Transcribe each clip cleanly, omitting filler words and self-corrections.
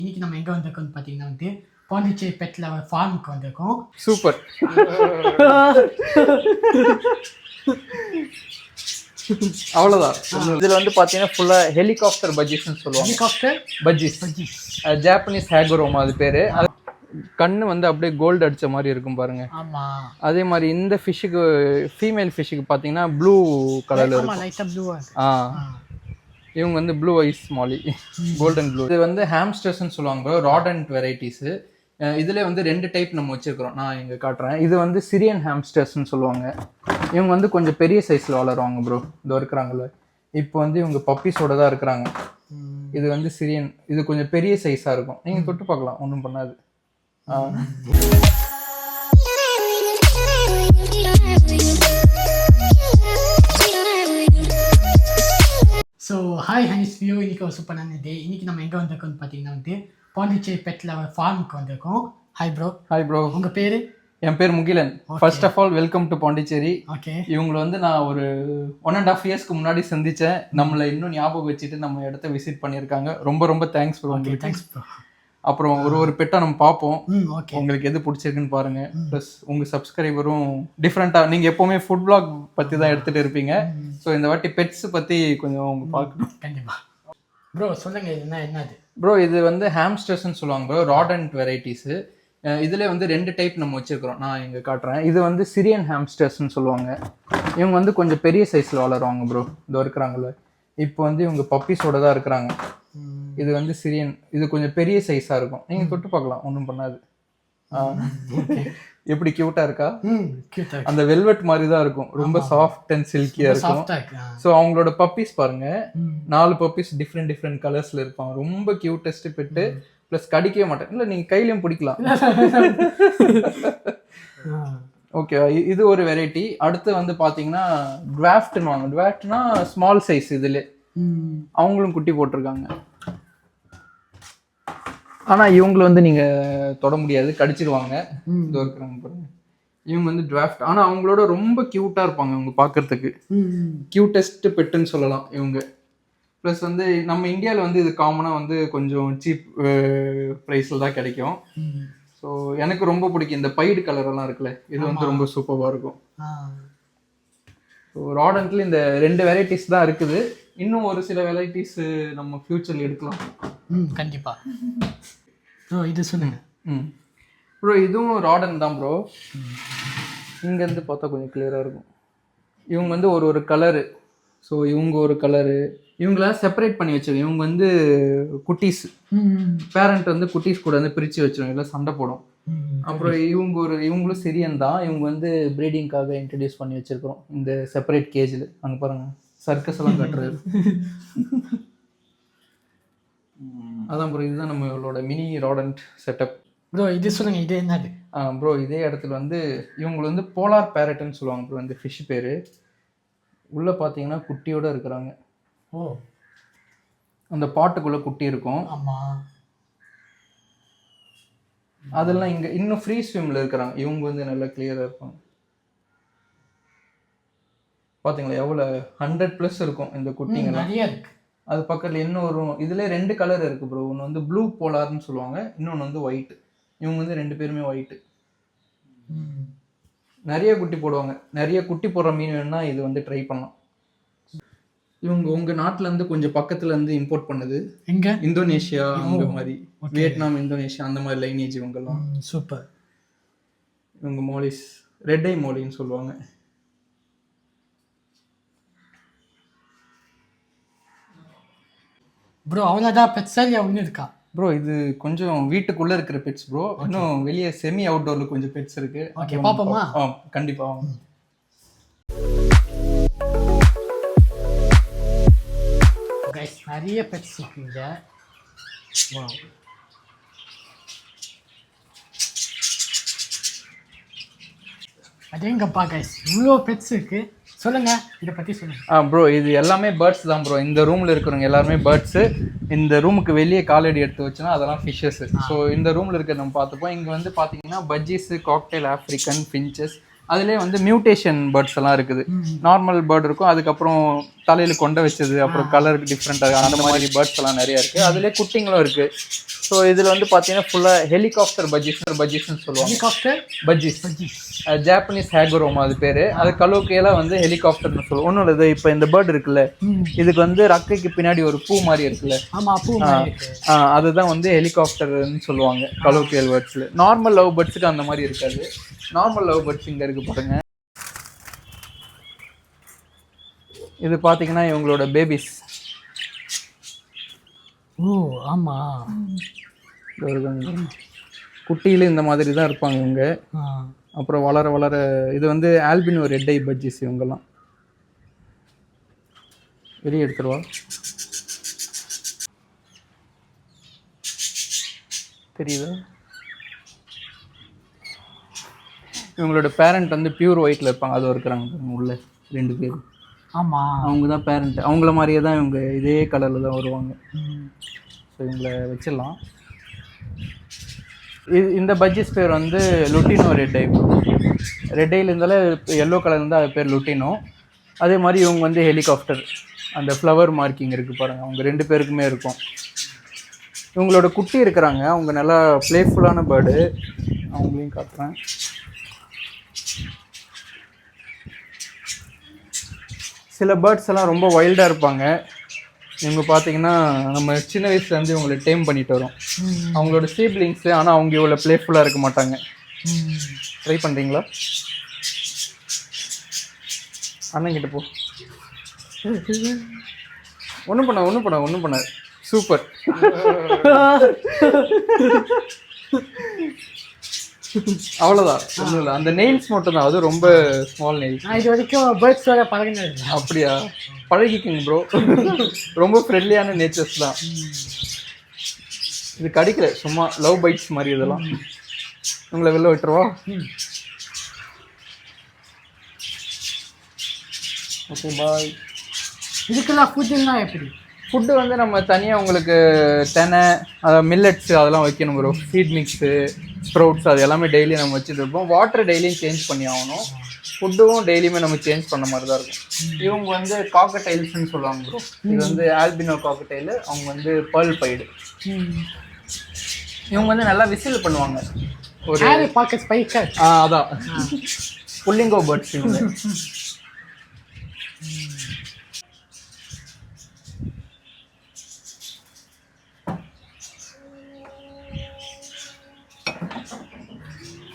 இன்னைக்கு நம்ம எங்கே வந்திருக்கோம்னு பார்த்தீங்கன்னா பாண்டிச்சேரி பெட் லவர் ஃபார்முக்கு வந்திருக்கோம். சூப்பர். அவ்வளோதான். இதில் பார்த்தீங்கன்னா ஃபுல்லாக ஹெலிகாப்டர் பஜ்ஜிஸ்ன்னு சொல்லுவாங்க. ஹெலிகாப்டர் பஜ்ஜிஸ் ஜாப்பனீஸ் ஹேகுரோமா அது பேர். கண்ணு அப்படியே கோல்டு அடித்த மாதிரி இருக்கும் பாருங்க. ஆமாம். அதே மாதிரி இந்த ஃபிஷ்ஷுக்கு ஃபீமேல் ஃபிஷ்ஷுக்கு பார்த்தீங்கன்னா ப்ளூ கலரில் இருக்கும். லைட்டாக ப்ளூவா. இவங்க ப்ளூ ஐஸ் மாலி, கோல்டன் ப்ளூ. இது ஹாம்ஸ்டர்ஸ்ன்னு சொல்லுவாங்க, ராடன்ட் வெரைட்டிஸு. இதில் 2 டைப் நம்ம வச்சுருக்கிறோம். நான் இங்கே காட்டுறேன். இது சிரியன் ஹாம்ஸ்டர்ஸ்ன்னு சொல்லுவாங்க. இவங்க கொஞ்சம் பெரிய சைஸில் வளருவாங்க ப்ரோ. இதோ இருக்கிறாங்கல்ல, இப்போ இவங்க பப்பீஸோட தான் இருக்கிறாங்க. இது சிரியன், இது கொஞ்சம் பெரிய சைஸாக இருக்கும். நீங்கள் தொட்டு பார்க்கலாம், ஒன்றும் பண்ணாது. ஸோ ஹாய் ஹனிஸ் வியூ, இன்றைக்கி ஒரு சூப்பரான டே. இன்றைக்கி நம்ம எங்கே வந்திருக்கோம்னு பார்த்தீங்கன்னா பாண்டிச்சேரி பெட் லவர் ஃபார்முக்கு வந்திருக்கோம். Hi bro. Hi bro. உங்கள் பேர்? என் பேர் Mugilan. First of all welcome to Pondicherry. Okay. இவங்களை நான் ஒரு 1.5 இயர்ஸ்க்கு முன்னாடி சந்தித்தேன். நம்மளை இன்னும் ஞாபகம் வச்சுட்டு நம்ம இடத்த விசிட் பண்ணியிருக்காங்க. ரொம்ப ரொம்ப தேங்க்ஸ் ப்ரோ. Thanks bro. அப்புறம் ஒரு பெட்டை நம்ம பார்ப்போம். ஓகே. உங்களுக்கு எது பிடிச்சிருக்குன்னு பாருங்க. ப்ளஸ் உங்கள் சப்ஸ்கிரைபரும் டிஃப்ரெண்ட்டாக, நீங்கள் எப்போவுமே ஃபுட் பிளாக் பற்றி தான் எடுத்துகிட்டு இருப்பீங்க. ஸோ இந்த வாட்டி பெட்ஸ் பற்றி கொஞ்சம் அவங்க பார்க்கணும். கண்டிப்பாக ப்ரோ. சொல்லுங்கள், இது என்னது ப்ரோ? இது ஹாம்ஸ்டர்ஸ்ன்னு சொல்லுவாங்க ப்ரோ, ராடன்ட் வெரைட்டிஸு. இதில் 2 டைப் நம்ம வச்சுருக்கிறோம். நான் இங்கே காட்டுறேன். இது சிரியன் ஹாம்ஸ்டர்ஸ்ன்னு சொல்லுவாங்க. இவங்க கொஞ்சம் பெரிய சைஸில் வளருவாங்க ப்ரோ. இதோ இருக்கிறாங்கல்ல, இப்போ இவங்க பப்பீஸோட தான் இருக்கிறாங்க. இது சிரியன், இது கொஞ்சம் பெரிய சைஸாக இருக்கும். நீங்கள் தொட்டு பார்க்கலாம், ஒன்றும் பண்ணாது. எப்படி கியூட்டாக இருக்கா? அந்த வெல்வெட் மாதிரி தான் இருக்கும். ரொம்ப சாஃப்ட் அண்ட் சில்கியாக இருக்கும். ஸோ அவங்களோட பப்பீஸ் பாருங்க, 4 பப்பீஸ் டிஃப்ரெண்ட் கலர்ஸில் இருப்பாங்க. ரொம்ப கியூட்டஸ்ட் பெட்டு. ப்ளஸ் கடிக்கவே மாட்டேன். இல்லை, நீங்கள் கையிலையும் பிடிக்கலாம். ஓகே, இது ஒரு வெரைட்டி. அடுத்து பார்த்தீங்கன்னா டுவாஃப்ட்னு வாங்க. டுவாஃப்ட்னா ஸ்மால் சைஸ். இதில் அவங்களும் குட்டி போட்டிருக்காங்க. ஆனால் இவங்களை நீங்கள் தொட முடியாது, கடிச்சிடுவாங்க. இதோ இருக்கிறாங்க பாருங்க. இவங்க டுவாஃப்ட். ஆனால் அவங்களோட ரொம்ப க்யூட்டாக இருப்பாங்க. அவங்க பார்க்கறதுக்கு க்யூட்டஸ்ட் பெட்டுன்னு சொல்லலாம் இவங்க. ப்ளஸ் நம்ம இந்தியாவில் இது காமனாக கொஞ்சம் சீப் ப்ரைஸில் தான் கிடைக்கும். ஸோ எனக்கு ரொம்ப பிடிக்கும். இந்த பைடு கலரெல்லாம் இருக்குல்ல, இது ரொம்ப சூப்பராக இருக்கும். ஸோ ராடன்ட்ல இந்த 2 வெரைட்டிஸ் தான் இருக்குது. இன்னும் ஒரு சில வெரைட்டிஸ் நம்ம ஃபியூச்சரில் எடுக்கலாம். கண்டிப்பாக ப்ரோ. இது சொல்லுங்க. ப்ரோ இதுவும் ராடன் தான் ப்ரோ. இங்கேருந்து பார்த்தா கொஞ்சம் கிளியராக இருக்கும். இவங்க ஒரு கலரு. ஸோ இவங்க ஒரு கலரு. இவங்களாம் செப்பரேட் பண்ணி வச்சிருக்கோம். இவங்க குட்டீஸ், பேரண்ட் குட்டீஸ் கூட பிரித்து வச்சிருவோம், இல்லை சண்டை போடும். அப்புறம் இவங்களும் சிரியன் தான். இவங்க ப்ரீடிங்காக இன்ட்ரடியூஸ் பண்ணி வச்சிருக்கிறோம் இந்த செப்பரேட் கேஜில். அங்கே பாருங்க, சர்க்கஸ் எல்லாம் கட்டுறது. அதான் ப்ரோ, இதுதான் நம்மளோட மினி ராடன்ட் செட்டப். ப்ரோ இது சொல்லுங்க, இது என்னது? ப்ரோ இதே இடத்துல இவங்க போலார் பேரட்னு சொல்லுவாங்க ப்ரோ. இந்த ஃபிஷ் பேர். உள்ளே பார்த்தீங்கன்னா குட்டியோட இருக்கிறாங்க. ஓ, அந்த பாட்டுக்குள்ளே குட்டி இருக்கும். ஆமாம். அதெல்லாம் இங்கே இன்னும் ஃப்ரீ ஸ்விம்மில் இருக்கிறாங்க. இவங்க நல்லா கிளியராக இருப்பாங்க. பார்த்தீங்களா எவ்வளோ 100+ இருக்கும் இந்த குட்டிங்க. நிறைய இருக்கு. அது பக்கத்தில் இன்னொரு இதில் 2 கலர் இருக்குது ப்ரோ. ஒன்று ப்ளூ போலார்னு சொல்லுவாங்க, இன்னொன்று ஒயிட். இவங்க 2 பேருமே ஒயிட்டு. நிறைய குட்டி போடுவாங்க. நிறைய குட்டி போடுற மீன் வேணும்னா இது ட்ரை பண்ணலாம். இவங்க உங்கள் நாட்டிலேருந்து கொஞ்சம் பக்கத்துலேருந்து இம்போர்ட் பண்ணுது. எங்கே? இந்தோனேஷியா அந்த மாதிரி, வியட்நாம், இந்தோனேஷியா அந்த மாதிரி லைனேஜ் இவங்கெல்லாம். சூப்பர். இவங்க மோலிஸ், ரெட் ஐ மோலின்னு சொல்லுவாங்க. ப்ரோ அவ்வளோதான் பெட்ஸா இல்லையா ஒன்று இருக்கா? ப்ரோ இது கொஞ்சம் வீட்டுக்குள்ளே இருக்கிற பெட்ஸ் ப்ரோ. இன்னும் வெளியே செமி அவுட்டோரில் கொஞ்சம் பெட்ஸ் இருக்குது. ஓகே, பார்ப்போமா? கண்டிப்பாக. நிறைய பெட்ஸ் இருக்குங்க. அதேங்கப்பா கைஸ், இவ்வளோ பெட்ஸ் இருக்குது. சொல்லுங்கள், இதை பற்றி சொல்லுங்கள். ப்ரோ இது எல்லாமே பேர்ட்ஸ் தான் ப்ரோ. இந்த ரூமில் இருக்கிறவங்க எல்லாருமே பேர்ட்ஸு. இந்த ரூமுக்கு வெளியே காலடி எடுத்து வச்சுன்னா அதெல்லாம் ஃபிஷ்ஷஸ். ஸோ இந்த ரூமில் இருக்கிற நம்ம பார்த்துப்போம். இங்கே பார்த்தீங்கன்னா பஜ்ஜீஸு, காக்டெயில் ஆஃப்ரிக்கன், ஃபின்ச்சஸ், அதுலேயே வந்து மியூட்டேஷன் பேர்ட்ஸ் எல்லாம் இருக்குது. நார்மல் பேர்ட் இருக்கும், அதுக்கப்புறம் தலையில் கொண்டை வச்சது, அப்புறம் கலருக்கு டிஃப்ரெண்ட்டாக அந்த மாதிரி பேர்ட்ஸ் எல்லாம் நிறைய இருக்குது. அதுலேயே குட்டிங்களும் இருக்குது. ஸோ இதில் வந்து பார்த்தீங்கன்னா ஃபுல்லாக ஹெலிகாப்டர் பஜ்ஜிஸ்ன்னு சொல்லுவாங்க. ஹெலிகாப்டர் பஜ்ஜிஸ், ஜாப்பனீஸ் ஹேகுரோமா அது பேர். அது கலோக்கியெல்லாம் வந்து ஹெலிகாப்டர்னு சொல்லுவோம். ஒன்றும் இல்லை, இப்போ இந்த பேர்டு இருக்குல்ல, இதுக்கு வந்து ரக்கைக்கு பின்னாடி ஒரு பூ மாதிரி இருக்குல்ல, அதுதான் வந்து ஹெலிகாப்டர்னு சொல்லுவாங்க கலோக்கியல் பேர்ட்ஸில். நார்மல் லவ் பேர்ட்ஸுக்கு அந்த மாதிரி இருக்காது. நார்மல் லவ் பேர்ட்ஸ் இங்கே இருக்கு பாருங்க. இது பார்த்தீங்கன்னா இவங்களோட பேபிஸ். ஓ ஆமா, குட்டியில இந்த மாதிரி தான் இருப்பாங்க இவங்க. அப்புறம் வளர வளர இது வந்து ஆல்பினோ ரெட் ஐ பஜ்ஜிஸ். இவங்கெல்லாம் வெளியே எடுத்துருவா. தெரியுதா? இவங்களோட பேரண்ட் வந்து பியூர் ஒயிட்ல இருப்பாங்க. அது இருக்கிறாங்க உள்ள 2 பேர். ஆமாம், அவங்க தான் பேரண்ட். அவங்கள மாதிரியே தான் இவங்க இதே கலரில் தான் வருவாங்க. ஸோ இவங்களை வச்சிடலாம். இந்த பஜ்ஜிஸ் பேர் வந்து லுட்டினோ ரெட் ஐ. ரெட் ஐல இருந்தாலும் எல்லோ கலர் இருந்தால் அது பேர் லுட்டினோ. அதே மாதிரி இவங்க வந்து ஹெலிகாப்டர், அந்த ஃப்ளவர் மார்க்கிங் இருக்குது பாருங்கள், அவங்க 2 பேருக்குமே இருக்கும். இவங்களோட குட்டி இருக்கிறாங்க, அவங்க நல்லா ப்ளேஃபுல்லான பேர்டு. அவங்களையும் காட்டுறேன். சில பேர்ட்ஸ் எல்லாம் ரொம்ப வைல்டாக இருப்பாங்க. இவங்க பார்த்தீங்கன்னா நம்ம சின்ன வயசுலேருந்து இவங்களை டேம் பண்ணிட்டு வரோம். அவங்களோட சீப்லிங்ஸு, ஆனால் அவங்க இவ்வளோ ப்ளேஃபுல்லாக இருக்க மாட்டாங்க. ட்ரை பண்ணுறீங்களா? அண்ணங்கிட்ட போ. ஒன்றும் பண்ண சூப்பர். அவ்வளோதான், ஒன்றும் இல்லை. அந்த நெயில்ஸ் மட்டும் தான், அது ரொம்ப ஸ்மால் நெயில்ஸ். இது வரைக்கும் பேர்ட்ஸோட பழகினது. அப்படியா? பழகிக்குங்க ப்ரோ. ரொம்ப ஃப்ரெண்ட்லியான நேச்சர்ஸ் தான். இது கடிக்கல, சும்மா லவ் பைட்ஸ் மாதிரி இதெல்லாம். உங்களை வெளில விட்டுருவா? Okay bye. இதுக்கெல்லாம் ஃபுட்டுலாம் எப்படி? ஃபுட்டு வந்து நம்ம தனியாக உங்களுக்கு தெனை, மில்லட்ஸு அதெல்லாம் வைக்கணும் ப்ரோ. ஃபீட் மிக்ஸு, ஸ்ப்ரவுட்ஸ் அது எல்லாமே டெய்லி நம்ம வச்சுட்டு இருப்போம். வாட்டர் டெய்லியும் சேஞ்ச் பண்ணி ஆகணும். ஃபுட்டும் டெய்லியுமே நம்ம சேஞ்ச் பண்ண மாதிரி தான் இருக்கும். இவங்க வந்து காக்கடைல்ஸ்ன்னு சொல்லுவாங்க ப்ரோ. இது வந்து ஆல்பினோ காக்கடைல். அவங்க வந்து பேர்ல் பைடு. இவங்க வந்து நல்லா விசில் பண்ணுவாங்க. ஒரு பாக்க ஸ்பைக்கர். அதான் புல்லிங்கோ பேர்ட்ஸ் இவங்க.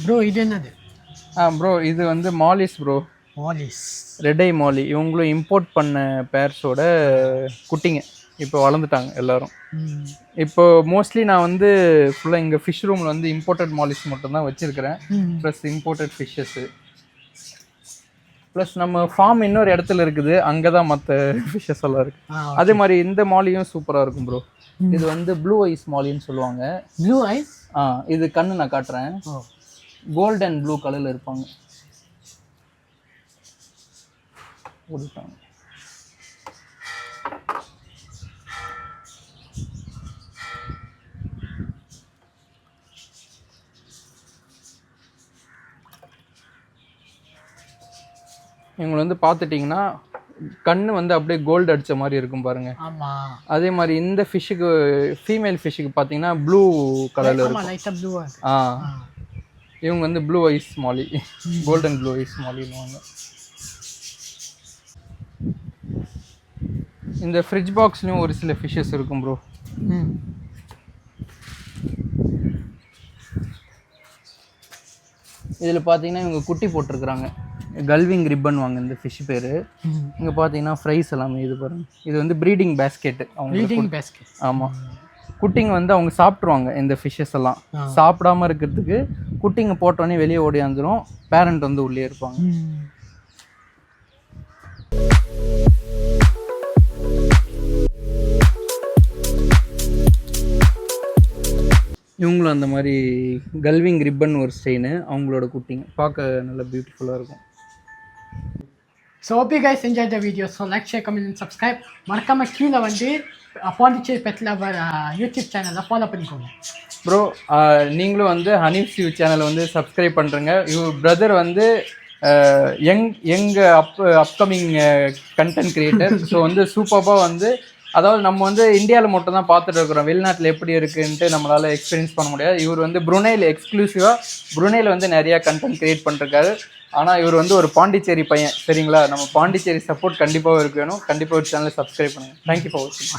ப்ரோ இது என்னது? ப்ரோ இது வந்து மாலிஸ் ப்ரோ. மாலிஸ், ரெட் ஐ மாலி. இவங்களும் இம்போர்ட் பண்ண பேர்ஸோட குட்டிங்க. இப்போ வளர்ந்துட்டாங்க எல்லாரும். இப்போ மோஸ்ட்லி நான் வந்து ஃபுல்லாக எங்கள் ஃபிஷ் ரூமில் வந்து இம்போர்ட்டட் மாலிஸ் மட்டும்தான் வச்சுருக்கிறேன். Plus imported fishes. ப்ளஸ் நம்ம ஃபார்ம் இன்னொரு இடத்துல இருக்குது, அங்கே தான் மற்ற ஃபிஷ்ஷஸ் எல்லாம் இருக்குது. அதே மாதிரி இந்த மாலியும் சூப்பராக இருக்கும் ப்ரோ. இது வந்து ப்ளூ ஐஸ் மாலின்னு சொல்லுவாங்க. Blue eyes? இது கண்ணு நான் காட்டுறேன். கோல்ட் அண்ட் ப்ளூ கலரில் இருப்பாங்க. ஓடிட்டாங்க. இவங்களை வந்து பார்த்துட்டிங்கன்னா கண்ணு வந்து அப்படியே கோல்டு அடித்த மாதிரி இருக்கும் பாருங்க. ஆமாம். அதே மாதிரி இந்த ஃபிஷ்ஷுக்கு, ஃபீமேல் ஃபிஷ்ஷுக்கு பார்த்தீங்கன்னா ப்ளூ கலரில் இருக்கும். இவங்க வந்து ப்ளூ ஐஸ் மாலி, கோல்டன் ப்ளூ ஐஸ் மாலின்னுவாங்க. இந்த ஃப்ரிட்ஜ் பாக்ஸ்லேயும் ஒரு சில ஃபிஷ்ஷஸ் இருக்கும் ப்ரோ. இதில் பார்த்தீங்கன்னா இவங்க குட்டி போட்டிருக்கிறாங்க. கல்விங் ரிப்பன் வாங்க இந்த ஃபிஷ் பேர். இங்கே பார்த்தீங்கன்னா ஃப்ரைஸ் எல்லாமே இது பாருங்க. இது வந்து ப்ரீடிங் பேஸ்கெட்டு. அவங்க ஆமாம், குட்டிங்க வந்து அவங்க சாப்பிட்ருவாங்க இந்த ஃபிஷ்ஷஸ் எல்லாம். சாப்பிடாம இருக்கிறதுக்கு குட்டிங்க போட்டோன்னே வெளியே ஓடியாந்துடும். பேரண்ட் வந்து உள்ளே இருப்பாங்க. இவங்களும் அந்த மாதிரி கல்விங் ரிப்பன் ஒரு ஸ்டெயின். அவங்களோட குட்டிங்க பார்க்க நல்லா பியூட்டிஃபுல்லாக இருக்கும். So hope you guys enjoyed the video. So like, share, comment and subscribe. மறக்காம கீழே வந்து பாண்டிச்சேரி பெட் லவர் யூடியூப் சேனலை ஃபாலோ பண்ணிக்கோங்க ப்ரோ. நீங்களும் வந்து ஹனீஃப் யூ சேனலை வந்து சப்ஸ்கிரைப் பண்ணுறங்க. இவர் பிரதர் வந்து அப்கமிங் கண்டென்ட் கிரியேட்டர். ஸோ வந்து சூப்பராக வந்து அதாவது நம்ம வந்து இந்தியாவில் மட்டும் தான் பார்த்துட்டு இருக்கிறோம், வெளிநாட்டில் எப்படி இருக்குன்ட்டு நம்மளால் எக்ஸ்பீரியன்ஸ் பண்ண முடியாது. இவர் வந்து புருனேயில் எக்ஸ்க்ளூசிவாக புருனேயில் வந்து நிறையா கண்டென்ட் கிரியேட் பண்ணிருக்காரு. ஆனால் இவர் வந்து ஒரு பாண்டிச்சேரி பையன், சரிங்களா? நம்ம பாண்டிச்சேரி சப்போர்ட் கண்டிப்பாக இருக்கு வேணும். கண்டிப்பாக ஒரு சேனலை சப்ஸ்கிரைப் பண்ணுங்கள். தேங்க்யூ ஃபார் வாட்சிங்.